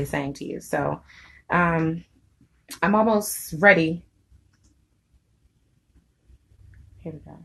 saying to you. So I'm almost ready. Here we go.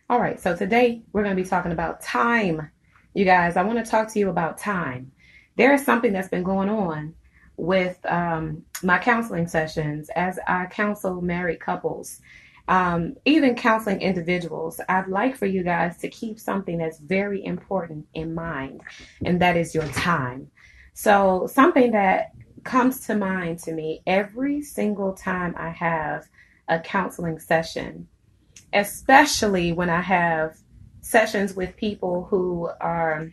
All right, so today we're going to be talking about time. You guys, I want to talk to you about time. There is something that's been going on with my counseling sessions as I counsel married couples, even counseling individuals. I'd like for you guys to keep something that's very important in mind, and that is your time. So, something that comes to mind to me every single time I have a counseling session, especially when I have sessions with people who are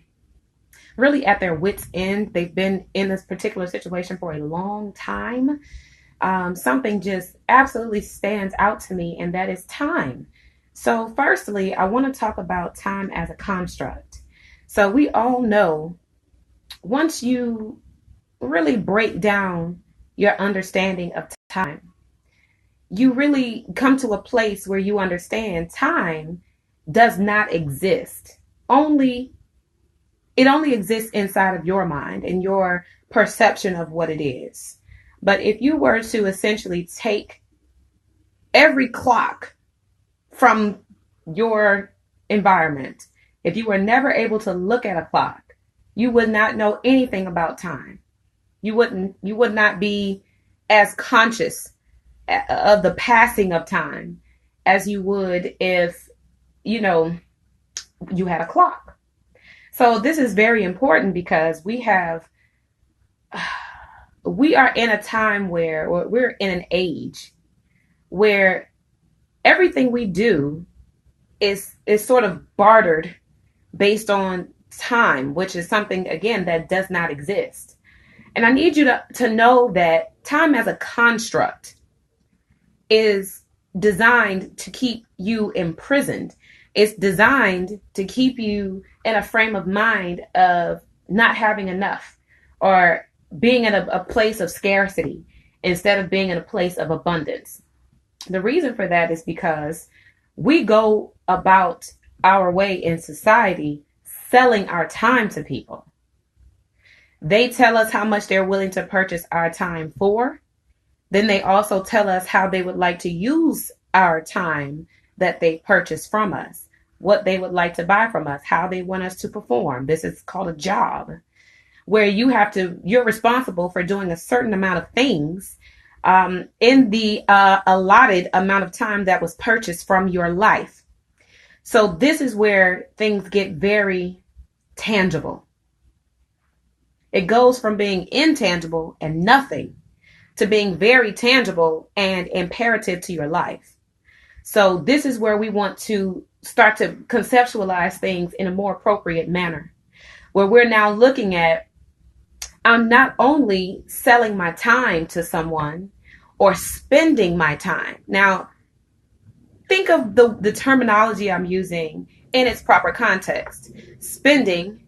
really at their wits' end. They've been in this particular situation for a long time. Something just absolutely stands out to me, and that is time. So, firstly, I want to talk about time as a construct. So, we all know once you really break down your understanding of time, you really come to a place where you understand time does not exist. Only it only exists inside of your mind and your perception of what it is. But if you were to essentially take every clock from your environment, if you were never able to look at a clock, you would not know anything about time. You would not be as conscious of the passing of time as you would if, you know, you had a clock. So this is very important because we are in a time where, or we're in an age where everything we do is sort of bartered based on time, which is something again that does not exist. And I need you to know that time as a construct is designed to keep you imprisoned. It's designed to keep you in a frame of mind of not having enough, or being in a place of scarcity instead of being in a place of abundance. The reason for that is because we go about our way in society selling our time to people. They tell us how much they're willing to purchase our time for. Then they also tell us how they would like to use our time that they purchase from us, what they would like to buy from us, how they want us to perform. This is called a job, where you're responsible for doing a certain amount of things in the allotted amount of time that was purchased from your life. So this is where things get very tangible. It goes from being intangible and nothing to being very tangible and imperative to your life. So this is where we want to start to conceptualize things in a more appropriate manner, where we're now looking at, I'm not only selling my time to someone or spending my time. Now, think of the terminology I'm using in its proper context. Spending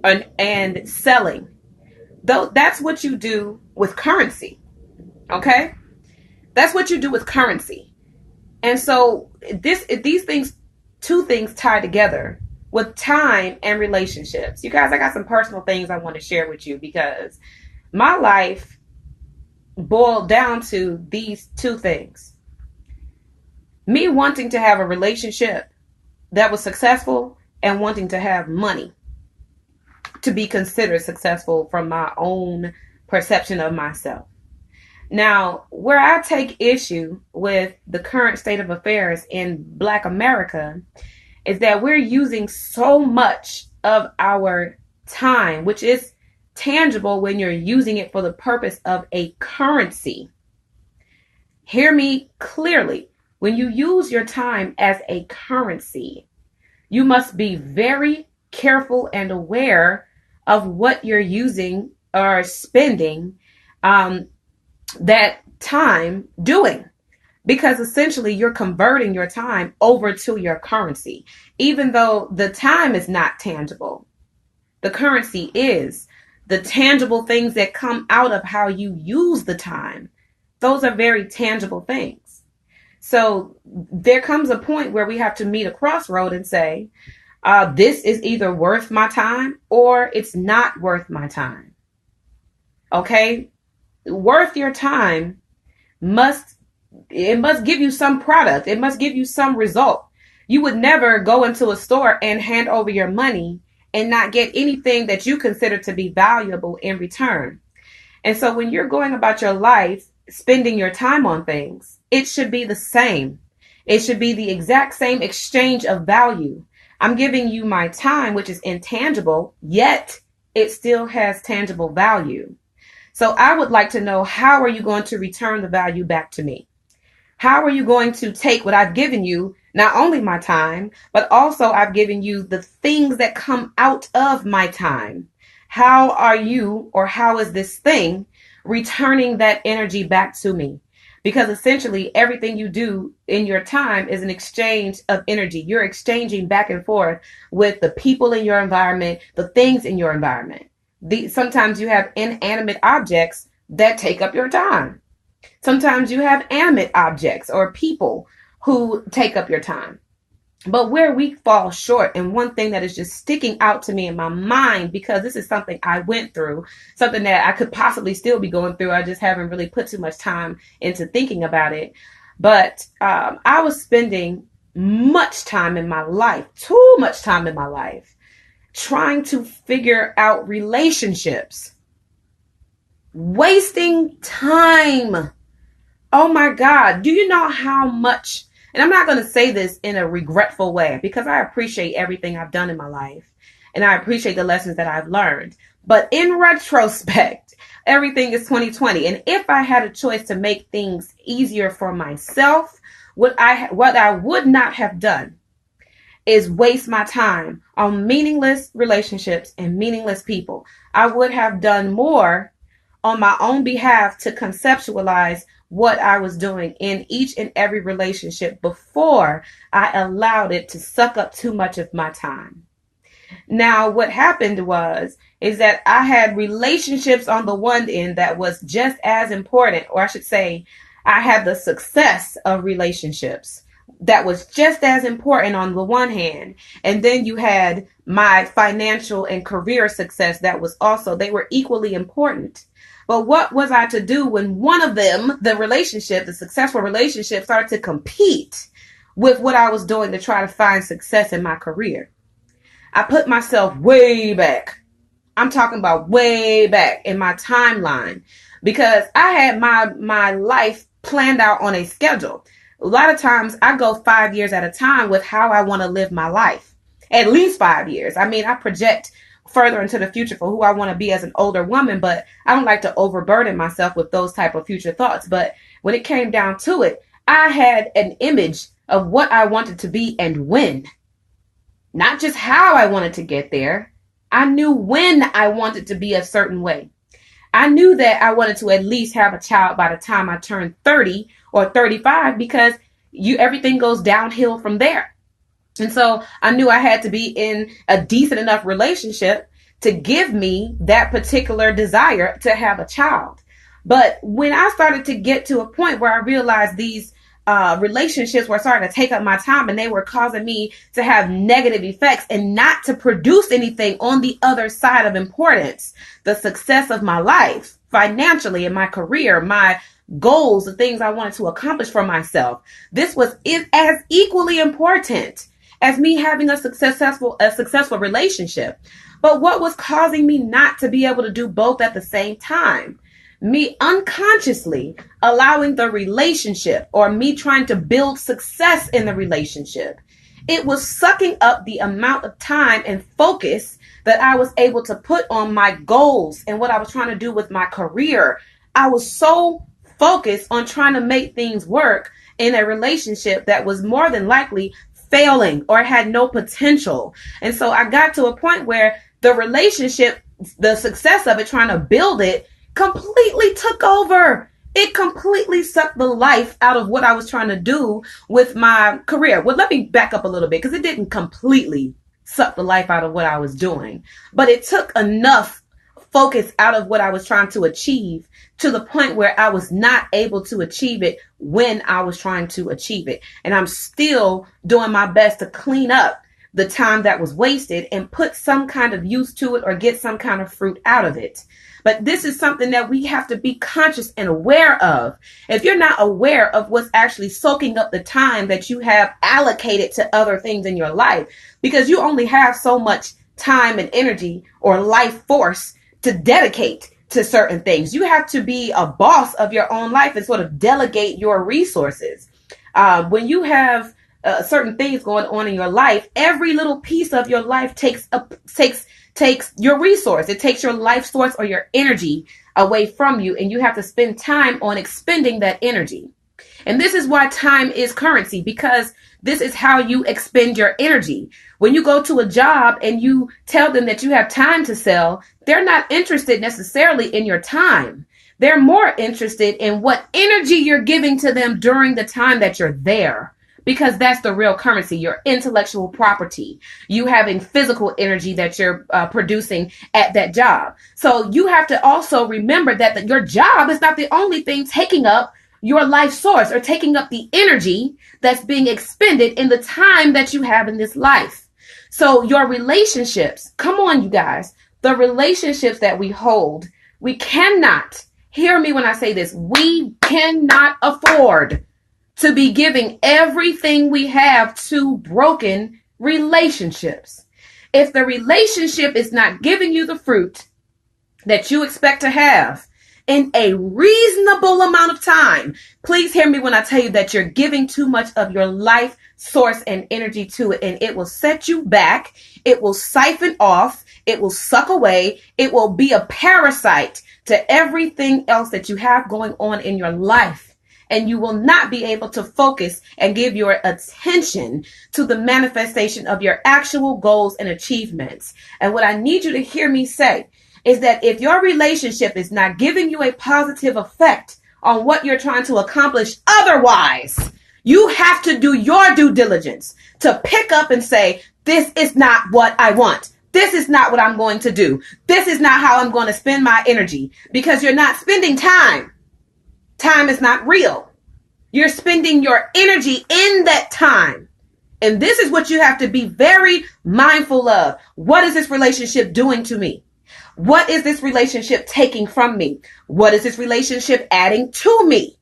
and selling. Though that's what you do with currency. Okay? That's what you do with currency. And so these things, two things tie together with time and relationships. You guys, I got some personal things I want to share with you because my life boiled down to these two things. Me wanting to have a relationship that was successful and wanting to have money to be considered successful from my own perception of myself. Now, where I take issue with the current state of affairs in Black America is that we're using so much of our time, which is tangible when you're using it for the purpose of a currency. Hear me clearly. When you use your time as a currency, you must be very careful and aware of what you're using or spending that time doing. Because essentially you're converting your time over to your currency. Even though the time is not tangible, the currency is. The tangible things that come out of how you use the time, those are very tangible things. So there comes a point where we have to meet a crossroad and say, This is either worth my time or it's not worth my time. Okay? Worth your time must give you some product. It must give you some result. You would never go into a store and hand over your money and not get anything that you consider to be valuable in return. And so when you're going about your life, spending your time on things, it should be the same. It should be the exact same exchange of value. I'm giving you my time, which is intangible, yet it still has tangible value. So I would like to know, how are you going to return the value back to me? How are you going to take what I've given you, not only my time, but also I've given you the things that come out of my time? How are you, or how is this thing returning that energy back to me? Because essentially everything you do in your time is an exchange of energy. You're exchanging back and forth with the people in your environment, the things in your environment. Sometimes you have inanimate objects that take up your time. Sometimes you have animate objects or people who take up your time. But where we fall short, and one thing that is just sticking out to me in my mind, because this is something I went through, something that I could possibly still be going through, I just haven't really put too much time into thinking about it. But I was spending much time in my life, too much time in my life, trying to figure out relationships, wasting time. Oh my God. Do you know how much, and I'm not going to say this in a regretful way, because I appreciate everything I've done in my life and I appreciate the lessons that I've learned. But in retrospect, everything is 2020. And if I had a choice to make things easier for myself, what I would not have done is waste my time on meaningless relationships and meaningless people. I would have done more on my own behalf to conceptualize what I was doing in each and every relationship before I allowed it to suck up too much of my time. Now, what happened is that I had relationships on the one end that was just as important, or I should say, I had the success of relationships that was just as important on the one hand. And then you had my financial and career success that was also, they were equally important. But what was I to do when one of them, the successful relationship, started to compete with what I was doing to try to find success in my career? I put myself way back. I'm talking about way back in my timeline, because I had my life planned out on a schedule. A lot of times I go 5 years at a time with how I want to live my life. At least 5 years. I mean, I project further into the future for who I want to be as an older woman, but I don't like to overburden myself with those type of future thoughts. But when it came down to it, I had an image of what I wanted to be and when. Not just how I wanted to get there. I knew when I wanted to be a certain way. I knew that I wanted to at least have a child by the time I turned 30 or 35, because everything goes downhill from there. And so I knew I had to be in a decent enough relationship to give me that particular desire to have a child. But when I started to get to a point where I realized these relationships were starting to take up my time and they were causing me to have negative effects and not to produce anything on the other side of importance, the success of my life, financially, in my career, my goals, the things I wanted to accomplish for myself. This was as equally important as me having a successful relationship. But what was causing me not to be able to do both at the same time? Me unconsciously allowing the relationship, or me trying to build success in the relationship. It was sucking up the amount of time and focus that I was able to put on my goals and what I was trying to do with my career. I was so focused on trying to make things work in a relationship that was more than likely failing or had no potential. And so I got to a point where the relationship, the success of it, trying to build it, completely took over. It completely sucked the life out of what I was trying to do with my career. Well, let me back up a little bit, because it didn't completely suck the life out of what I was doing, but it took enough focus out of what I was trying to achieve to the point where I was not able to achieve it when I was trying to achieve it. And I'm still doing my best to clean up the time that was wasted and put some kind of use to it or get some kind of fruit out of it. But this is something that we have to be conscious and aware of. If you're not aware of what's actually soaking up the time that you have allocated to other things in your life, because you only have so much time and energy or life force to dedicate to certain things. You have to be a boss of your own life and sort of delegate your resources. When you have certain things going on in your life, every little piece of your life takes your resource. It takes your life source or your energy away from you, and you have to spend time on expending that energy. And this is why time is currency, because this is how you expend your energy. When you go to a job and you tell them that you have time to sell, they're not interested necessarily in your time. They're more interested in what energy you're giving to them during the time that you're there, because that's the real currency, your intellectual property, you having physical energy that you're producing at that job. So you have to also remember that your job is not the only thing taking up your life source or taking up the energy that's being expended in the time that you have in this life. So your relationships, come on, you guys, the relationships that we hold, we cannot, hear me when I say this, we cannot afford to be giving everything we have to broken relationships. If the relationship is not giving you the fruit that you expect to have in a reasonable amount of time, please hear me when I tell you that you're giving too much of your life source and energy to it, and it will set you back. It will siphon off. It will suck away. It will be a parasite to everything else that you have going on in your life. And you will not be able to focus and give your attention to the manifestation of your actual goals and achievements. And what I need you to hear me say is that if your relationship is not giving you a positive effect on what you're trying to accomplish otherwise, you have to do your due diligence to pick up and say, this is not what I want. This is not what I'm going to do. This is not how I'm going to spend my energy, because you're not spending time. Time is not real. You're spending your energy in that time. And this is what you have to be very mindful of. What is this relationship doing to me? What is this relationship taking from me? What is this relationship adding to me?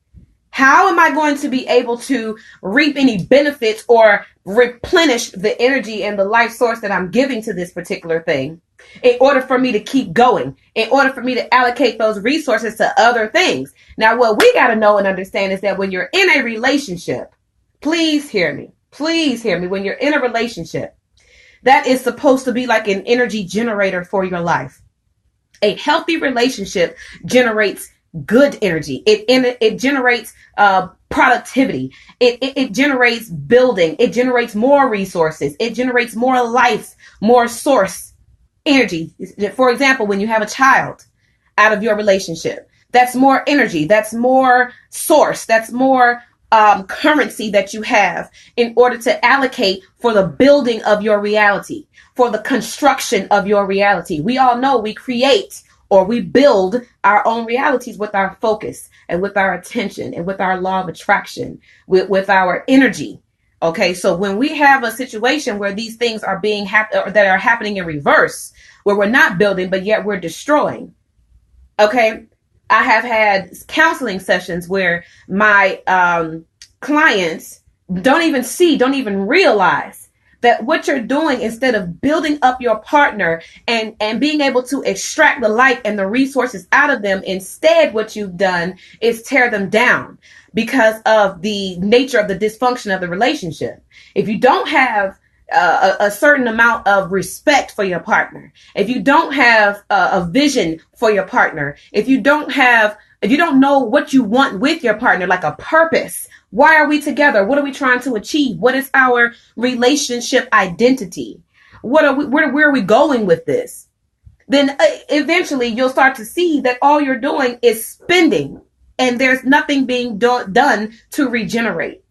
How am I going to be able to reap any benefits or replenish the energy and the life source that I'm giving to this particular thing in order for me to keep going, in order for me to allocate those resources to other things? Now, what we got to know and understand is that when you're in a relationship, please hear me, when you're in a relationship, that is supposed to be like an energy generator for your life. A healthy relationship generates good energy. It generates productivity. It generates building. It generates more resources. It generates more life, more source energy. For example, when you have a child out of your relationship, that's more energy. That's more source. That's more currency that you have in order to allocate for the building of your reality, for the construction of your reality. We all know we create or we build our own realities with our focus and with our attention and with our law of attraction, with our energy. Okay, so when we have a situation where these things are being that are happening in reverse, where we're not building, but yet we're destroying. Okay, I have had counseling sessions where my clients don't even realize that what you're doing, instead of building up your partner and being able to extract the light and the resources out of them, instead what you've done is tear them down because of the nature of the dysfunction of the relationship. If you don't have a certain amount of respect for your partner, if you don't have a vision for your partner, if you don't know what you want with your partner, like a purpose. Why are we together? What are we trying to achieve? What is our relationship identity? Where are we going with this? Then eventually you'll start to see that all you're doing is spending, and there's nothing being done to regenerate.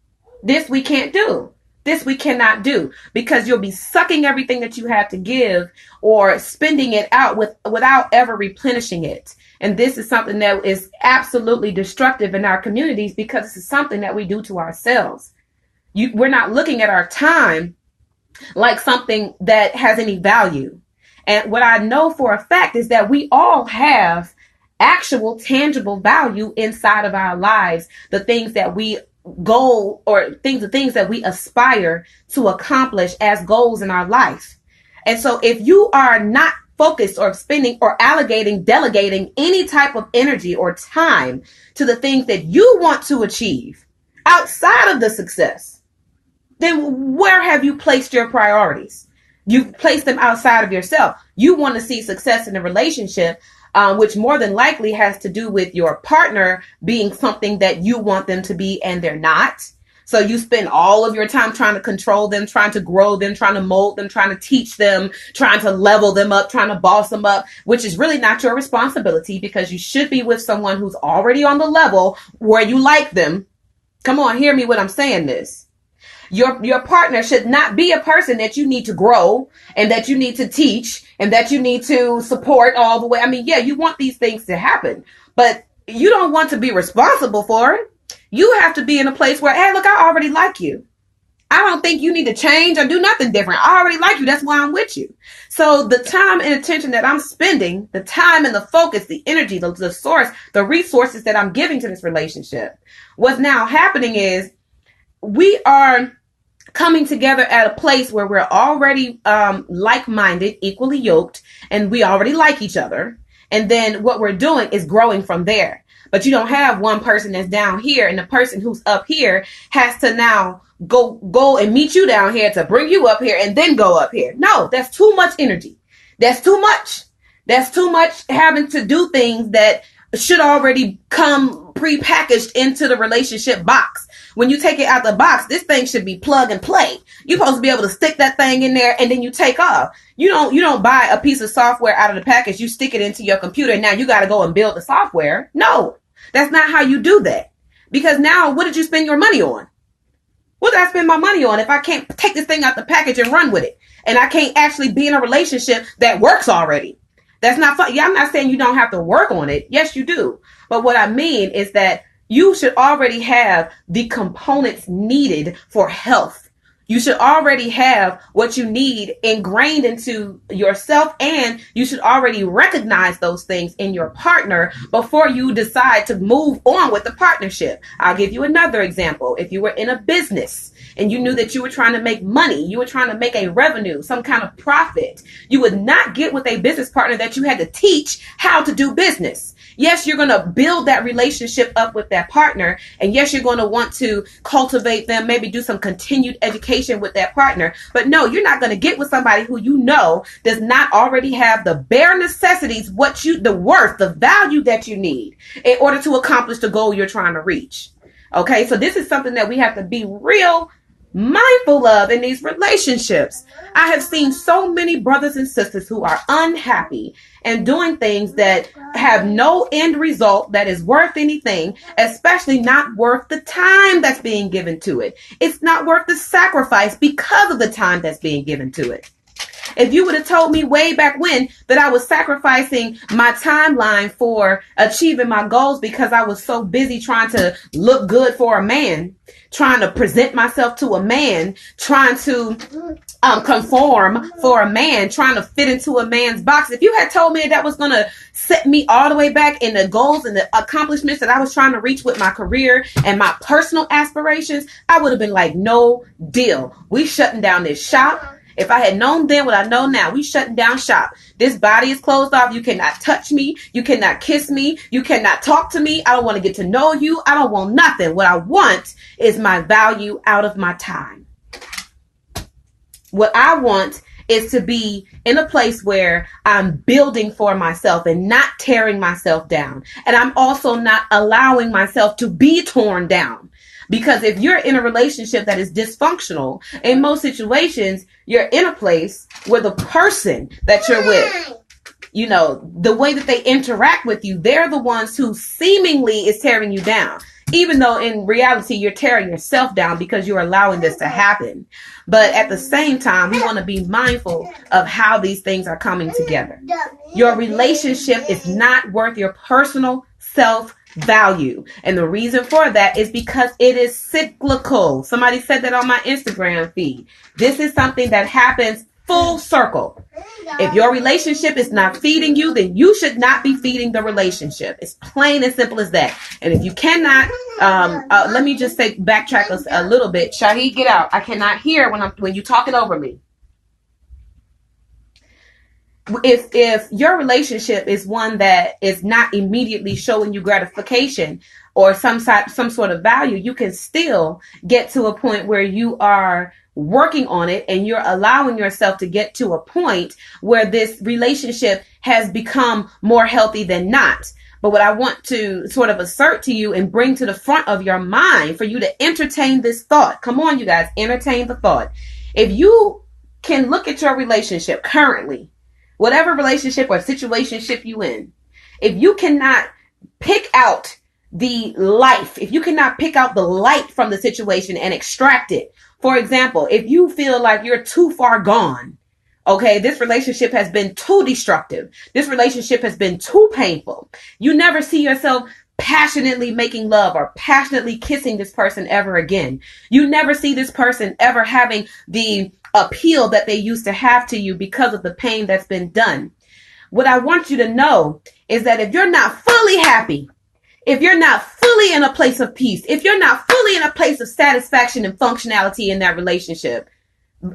This we can't do. This we cannot do, because you'll be sucking everything that you have to give or spending it out without ever replenishing it. And this is something that is absolutely destructive in our communities, because this is something that we do to ourselves. We're not looking at our time like something that has any value. And what I know for a fact is that we all have actual tangible value inside of our lives, the things that we goal or the things that we aspire to accomplish as goals in our life. And so if you are not focused or spending or delegating any type of energy or time to the things that you want to achieve outside of the success, then where have you placed your priorities? You've placed them outside of yourself. You want to see success in a relationship, which more than likely has to do with your partner being something that you want them to be and they're not. So you spend all of your time trying to control them, trying to grow them, trying to mold them, trying to teach them, trying to level them up, trying to boss them up, which is really not your responsibility, because you should be with someone who's already on the level where you like them. Come on, hear me when I'm saying this. Your partner should not be a person that you need to grow and that you need to teach and that you need to support all the way. I mean, yeah, you want these things to happen, but you don't want to be responsible for it. You have to be in a place where, hey, look, I already like you. I don't think you need to change or do nothing different. I already like you. That's why I'm with you. So the time and attention that I'm spending, the time and the focus, the energy, the source, the resources that I'm giving to this relationship, what's now happening is we are coming together at a place where we're already like-minded, equally yoked, and we already like each other. And then what we're doing is growing from there. But you don't have one person that's down here and the person who's up here has to now go and meet you down here to bring you up here and then go up here. No, that's too much energy. That's too much. That's too much having to do things that should already come prepackaged into the relationship box. When you take it out the box, this thing should be plug and play. You're supposed to be able to stick that thing in there and then you take off. You don't buy a piece of software out of the package. You stick it into your computer and now you got to go and build the software. No, that's not how you do that. Because now what did you spend your money on? What did I spend my money on if I can't take this thing out the package and run with it? And I can't actually be in a relationship that works already. That's not fun. Yeah, I'm not saying you don't have to work on it. Yes, you do. But what I mean is that you should already have the components needed for health. You should already have what you need ingrained into yourself, and you should already recognize those things in your partner before you decide to move on with the partnership. I'll give you another example. If you were in a business and you knew that you were trying to make money, you were trying to make a revenue, some kind of profit, you would not get with a business partner that you had to teach how to do business. Yes, you're going to build that relationship up with that partner. And yes, you're going to want to cultivate them, maybe do some continued education with that partner. But no, you're not going to get with somebody who you know does not already have the bare necessities, the worth, the value that you need in order to accomplish the goal you're trying to reach. Okay, so this is something that we have to be real mindful of in these relationships. I have seen so many brothers and sisters who are unhappy and doing things that have no end result that is worth anything, especially not worth the time that's being given to it. It's not worth the sacrifice because of the time that's being given to it. If you would have told me way back when that I was sacrificing my timeline for achieving my goals because I was so busy trying to look good for a man, trying to present myself to a man, trying to conform for a man, trying to fit into a man's box. If you had told me that was going to set me all the way back in the goals and the accomplishments that I was trying to reach with my career and my personal aspirations, I would have been like, no deal. We shutting down this shop. If I had known then what I know now, we shutting down shop. This body is closed off. You cannot touch me. You cannot kiss me. You cannot talk to me. I don't want to get to know you. I don't want nothing. What I want is my value out of my time. What I want is to be in a place where I'm building for myself and not tearing myself down. And I'm also not allowing myself to be torn down. Because if you're in a relationship that is dysfunctional, in most situations, you're in a place where the person that you're with, you know, the way that they interact with you, they're the ones who seemingly is tearing you down. Even though in reality, you're tearing yourself down because you're allowing this to happen. But at the same time, we want to be mindful of how these things are coming together. Your relationship is not worth your personal self value. And the reason for that is because it is cyclical. Somebody said that on my Instagram feed. This is something that happens full circle. If your relationship is not feeding you, then you should not be feeding the relationship. It's plain and simple as that. And if you cannot, let me just say, backtrack a little bit. Shahid, get out. I cannot hear when you're talking over me. If your relationship is one that is not immediately showing you gratification or some sort of value, you can still get to a point where you are working on it and you're allowing yourself to get to a point where this relationship has become more healthy than not. But what I want to sort of assert to you and bring to the front of your mind for you to entertain this thought. Come on, you guys, entertain the thought. If you can look at your relationship currently, whatever relationship or situationship you in, if you cannot pick out the life, if you cannot pick out the light from the situation and extract it. For example, if you feel like you're too far gone, okay, this relationship has been too destructive. This relationship has been too painful. You never see yourself passionately making love or passionately kissing this person ever again. You never see this person ever having the appeal that they used to have to you because of the pain that's been done. What I want you to know is that if you're not fully happy, if you're not fully in a place of peace, if you're not fully in a place of satisfaction and functionality in that relationship,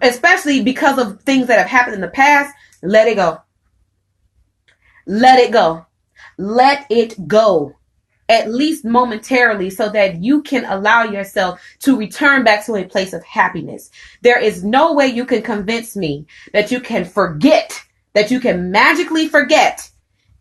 especially because of things that have happened in the past, let it go. Let it go. Let it go. At least momentarily, so that you can allow yourself to return back to a place of happiness. There is no way you can convince me that you can forget, that you can magically forget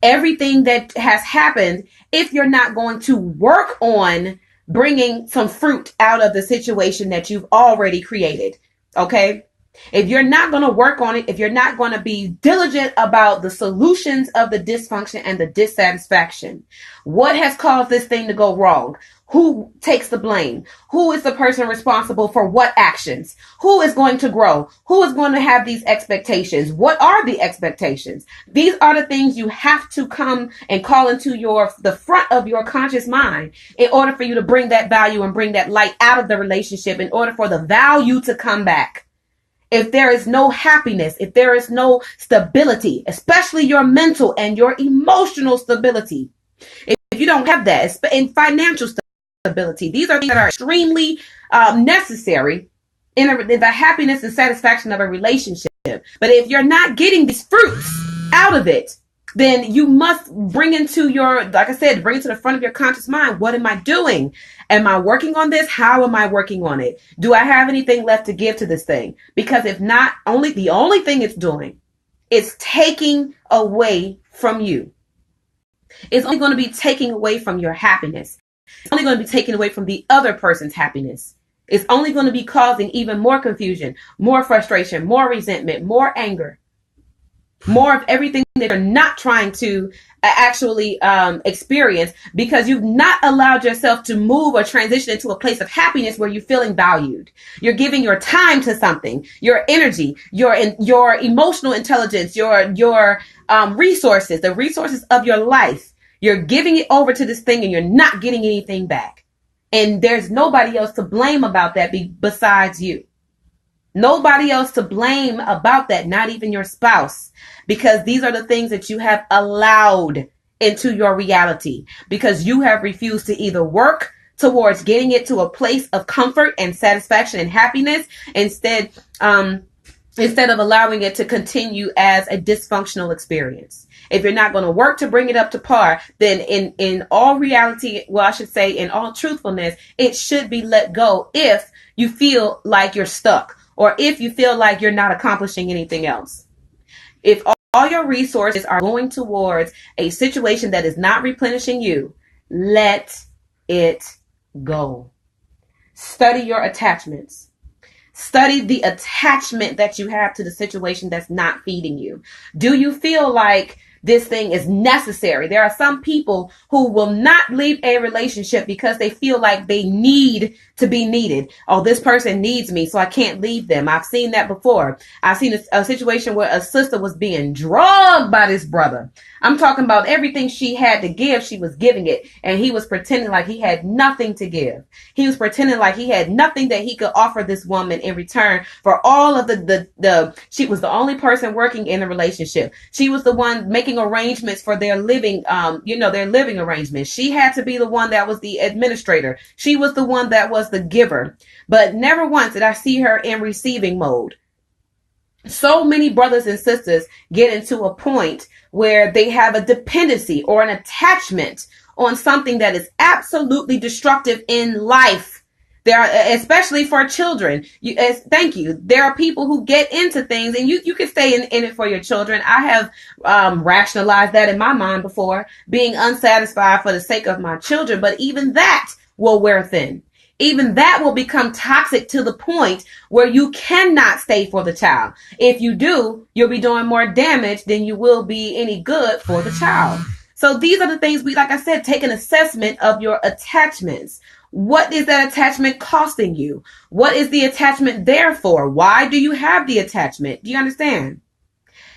everything that has happened if you're not going to work on bringing some fruit out of the situation that you've already created. Okay? If you're not going to work on it, if you're not going to be diligent about the solutions of the dysfunction and the dissatisfaction, what has caused this thing to go wrong? Who takes the blame? Who is the person responsible for what actions? Who is going to grow? Who is going to have these expectations? What are the expectations? These are the things you have to come and call into the front of your conscious mind in order for you to bring that value and bring that light out of the relationship, in order for the value to come back. If there is no happiness, if there is no stability, especially your mental and your emotional stability, if you don't have that, in financial stability, these are things that are extremely necessary in the happiness and satisfaction of a relationship. But if you're not getting these fruits out of it, then you must bring into like I said, bring it to the front of your conscious mind. What am I doing? Am I working on this? How am I working on it? Do I have anything left to give to this thing? Because if not, the only thing it's doing is taking away from you. It's only going to be taking away from your happiness. It's only going to be taking away from the other person's happiness. It's only going to be causing even more confusion, more frustration, more resentment, more anger. More of everything that you're not trying to actually experience, because you've not allowed yourself to move or transition into a place of happiness where you're feeling valued. You're giving your time to something, your energy, your emotional intelligence, your resources, the resources of your life. You're giving it over to this thing and you're not getting anything back. And there's nobody else to blame about that besides you. Nobody else to blame about that, not even your spouse, because these are the things that you have allowed into your reality, because you have refused to either work towards getting it to a place of comfort and satisfaction and happiness, instead of allowing it to continue as a dysfunctional experience. If you're not going to work to bring it up to par, then in all reality, well, I should say in all truthfulness, it should be let go if you feel like you're stuck, or if you feel like you're not accomplishing anything else. If all your resources are going towards a situation that is not replenishing you, let it go. Study your attachments. Study the attachment that you have to the situation that's not feeding you. Do you feel like this thing is necessary? There are some people who will not leave a relationship because they feel like they need to be needed. Oh, this person needs me, so I can't leave them. I've seen that before. I've seen a situation where a sister was being drugged by this brother. I'm talking about everything she had to give, she was giving it. And he was pretending like he had nothing to give. He was pretending like he had nothing that he could offer this woman in return for all of she was the only person working in the relationship. She was the one making arrangements for their living, their living arrangements. She had to be the one that was the administrator. She was the one that was the giver. But never once did I see her in receiving mode. So many brothers and sisters get into a point where they have a dependency or an attachment on something that is absolutely destructive in life. There are, especially for children. Thank you. There are people who get into things, and you can stay in it for your children. I have rationalized that in my mind before, being unsatisfied for the sake of my children. But even that will wear thin. Even that will become toxic to the point where you cannot stay for the child. If you do, you'll be doing more damage than you will be any good for the child. So these are the things like I said, take an assessment of your attachments. What is that attachment costing you? What is the attachment there for? Why do you have the attachment? Do you understand?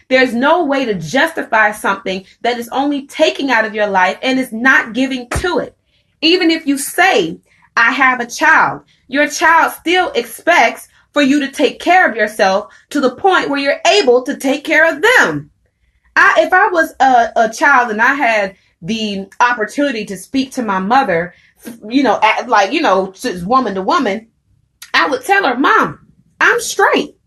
There's no way to justify something that is only taking out of your life and is not giving to it. Even if you say, I have a child, your child still expects for you to take care of yourself to the point where you're able to take care of them. If I was a child and I had the opportunity to speak to my mother, just woman to woman, I would tell her, Mom, I'm straight.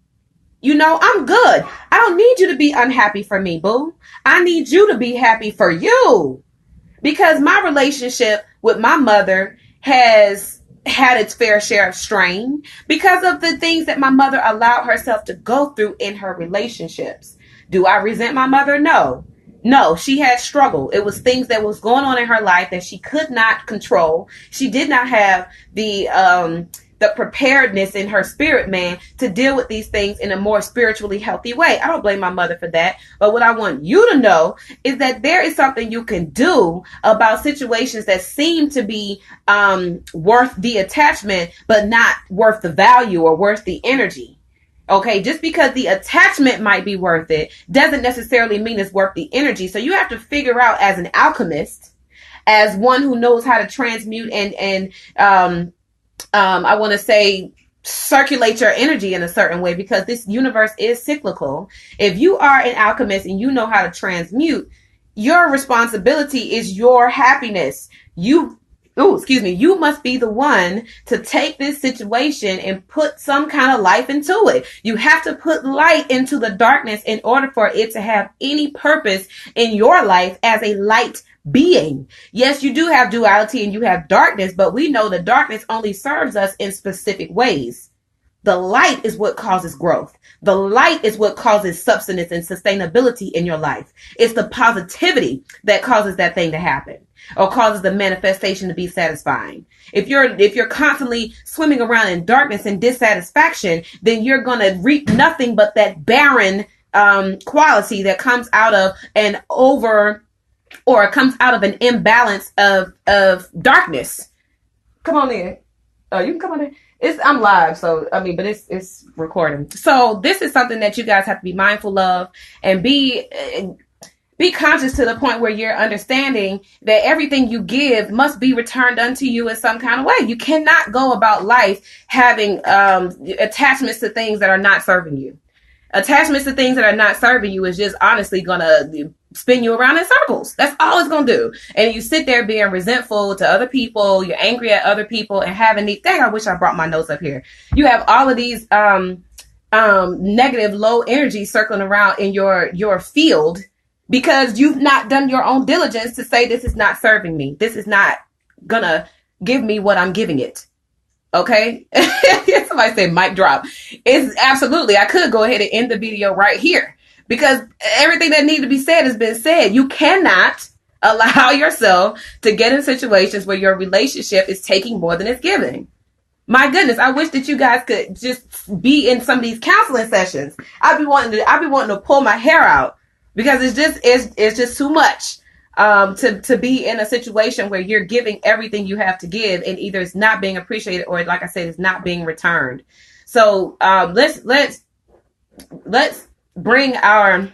I'm good. I don't need you to be unhappy for me, boo. I need you to be happy for you. Because my relationship with my mother has had its fair share of strain because of the things that my mother allowed herself to go through in her relationships. Do I resent my mother? No. No, she had struggle. It was things that was going on in her life that she could not control. She did not have the preparedness in her spirit, man, to deal with these things in a more spiritually healthy way. I don't blame my mother for that. But what I want you to know is that there is something you can do about situations that seem to be worth the attachment, but not worth the value or worth the energy. Okay, just because the attachment might be worth it doesn't necessarily mean it's worth the energy. So you have to figure out, as an alchemist, as one who knows how to transmute and I want to say circulate your energy in a certain way, because this universe is cyclical. If you are an alchemist and you know how to transmute, your responsibility is your happiness. You must be the one to take this situation and put some kind of life into it. You have to put light into the darkness in order for it to have any purpose in your life as a light being. Yes, you do have duality and you have darkness, but we know the darkness only serves us in specific ways. The light is what causes growth. The light is what causes substance and sustainability in your life. It's the positivity that causes that thing to happen, or causes the manifestation to be satisfying. If you're constantly swimming around in darkness and dissatisfaction, then you're going to reap nothing but that barren quality that comes out of comes out of an imbalance of darkness. Come on in. You can come on in. I'm live, so but it's recording. So this is something that you guys have to be mindful of and be conscious to the point where you're understanding that everything you give must be returned unto you in some kind of way. You cannot go about life having attachments to things that are not serving you. Attachments to things that are not serving you is just honestly gonna spin you around in circles. That's all it's gonna do. And you sit there being resentful to other people, you're angry at other people, and having these, dang, I wish I brought my notes up here. You have all of these negative, low energy circling around in your field because you've not done your own diligence to say, this is not serving me. This is not gonna give me what I'm giving it. Okay. Somebody said mic drop. It's absolutely, I could go ahead and end the video right here because everything that needs to be said has been said. You cannot allow yourself to get in situations where your relationship is taking more than it's giving. My goodness, I wish that you guys could just be in some of these counseling sessions. I'd be wanting to pull my hair out because it's just too much. To be in a situation where you're giving everything you have to give and either it's not being appreciated or, like I said, it's not being returned. So let's bring our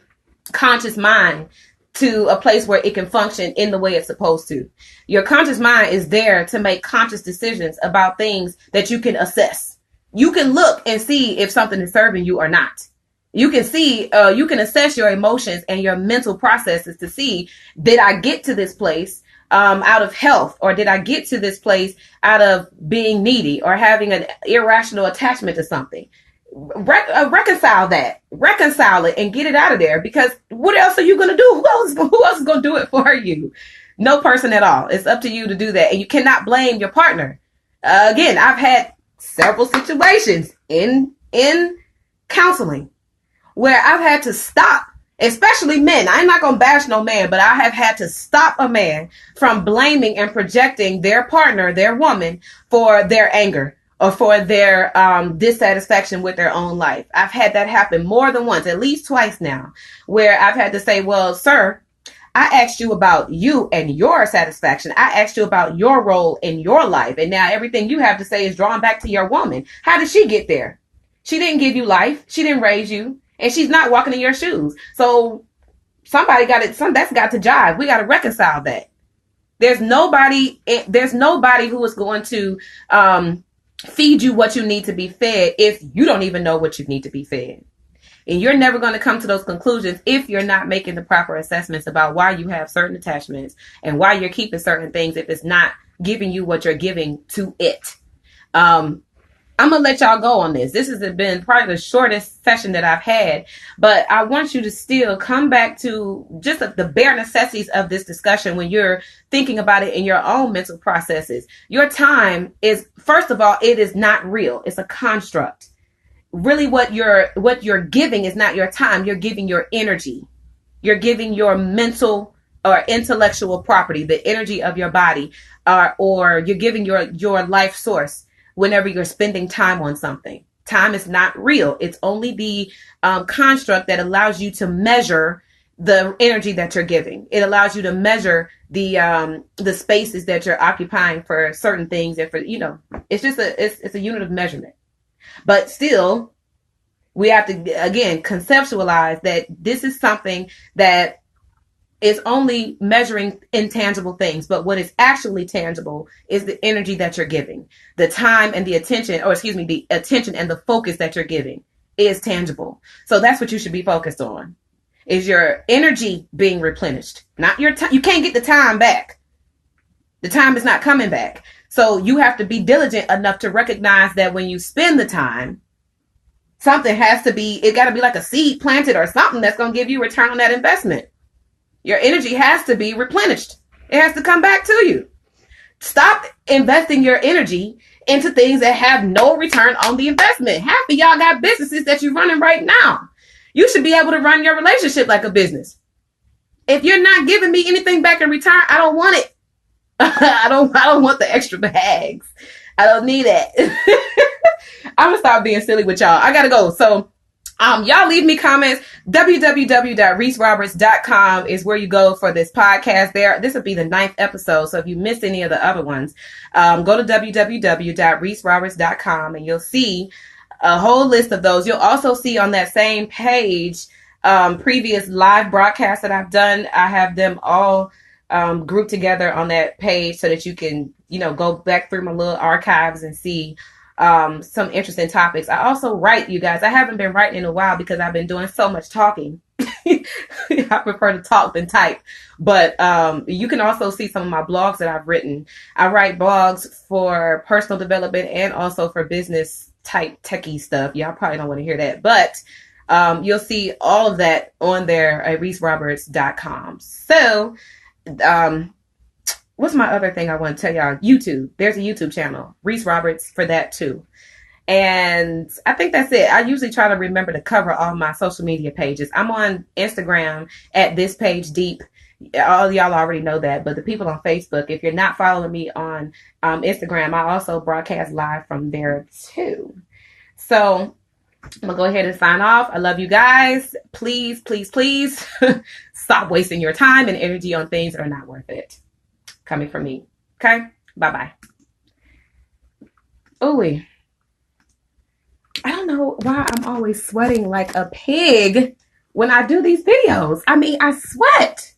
conscious mind to a place where it can function in the way it's supposed to. Your conscious mind is there to make conscious decisions about things that you can assess. You can look and see if something is serving you or not. You can see, you can assess your emotions and your mental processes to see, did I get to this place out of health, or did I get to this place out of being needy or having an irrational attachment to something? Reconcile it and get it out of there, because what else are you going to do? Who else is going to do it for you? No person at all. It's up to you to do that. And you cannot blame your partner. Again, I've had several situations in counseling where I've had to stop, especially men. I'm not going to bash no man, but I have had to stop a man from blaming and projecting their partner, their woman, for their anger or for their dissatisfaction with their own life. I've had that happen more than once, at least twice now, where I've had to say, well, sir, I asked you about you and your satisfaction. I asked you about your role in your life. And now everything you have to say is drawn back to your woman. How did she get there? She didn't give you life. She didn't raise you. And she's not walking in your shoes. So that's got to jive. We got to reconcile that. There's nobody who is going to feed you what you need to be fed if you don't even know what you need to be fed. And you're never going to come to those conclusions if you're not making the proper assessments about why you have certain attachments and why you're keeping certain things if it's not giving you what you're giving to it. I'm going to let y'all go on this. This has been probably the shortest session that I've had, but I want you to still come back to just the bare necessities of this discussion when you're thinking about it in your own mental processes. Your time is, first of all, it is not real. It's a construct. Really what you're giving is not your time. You're giving your energy. You're giving your mental or intellectual property, the energy of your body, or you're giving your life source. Whenever you're spending time on something, time is not real. It's only the construct that allows you to measure the energy that you're giving. It allows you to measure the spaces that you're occupying for certain things, and for it's just it's a unit of measurement. But still, we have to again conceptualize that this is something that is only measuring intangible things, but what is actually tangible is the energy that you're giving. The time and the attention, the attention and the focus that you're giving is tangible. So that's what you should be focused on. Is your energy being replenished? Not your time. You can't get the time back. The time is not coming back. So you have to be diligent enough to recognize that when you spend the time, something has to be, it got to be like a seed planted or something that's going to give you return on that investment. Your energy has to be replenished. It has to come back to you. Stop investing your energy into things that have no return on the investment. Half of y'all got businesses that you're running right now. You should be able to run your relationship like a business. If you're not giving me anything back in return, I don't want it. I don't want the extra bags. I don't need that. I'm gonna stop being silly with y'all. I gotta go. So y'all leave me comments. www.reeseroberts.com is where you go for this podcast. This will be the 9th episode. So if you missed any of the other ones, go to www.reeseroberts.com and you'll see a whole list of those. You'll also see on that same page previous live broadcasts that I've done. I have them all grouped together on that page so that you can, go back through my little archives and see some interesting topics. I also write, you guys. I haven't been writing in a while because I've been doing so much talking. I prefer to talk than type. But you can also see some of my blogs that I've written. I write blogs for personal development and also for business type techie stuff. Y'all probably don't want to hear that. But you'll see all of that on there at reeseroberts.com. So what's my other thing I want to tell y'all? YouTube. There's a YouTube channel, Reese Roberts, for that too. And I think that's it. I usually try to remember to cover all my social media pages. I'm on Instagram at This Page Deep. All y'all already know that. But the people on Facebook, if you're not following me on Instagram, I also broadcast live from there too. So I'm going to go ahead and sign off. I love you guys. Please, please, please stop wasting your time and energy on things that are not worth it. Coming from me. Okay? Bye-bye. Ooh. I don't know why I'm always sweating like a pig when I do these videos. I mean, I sweat.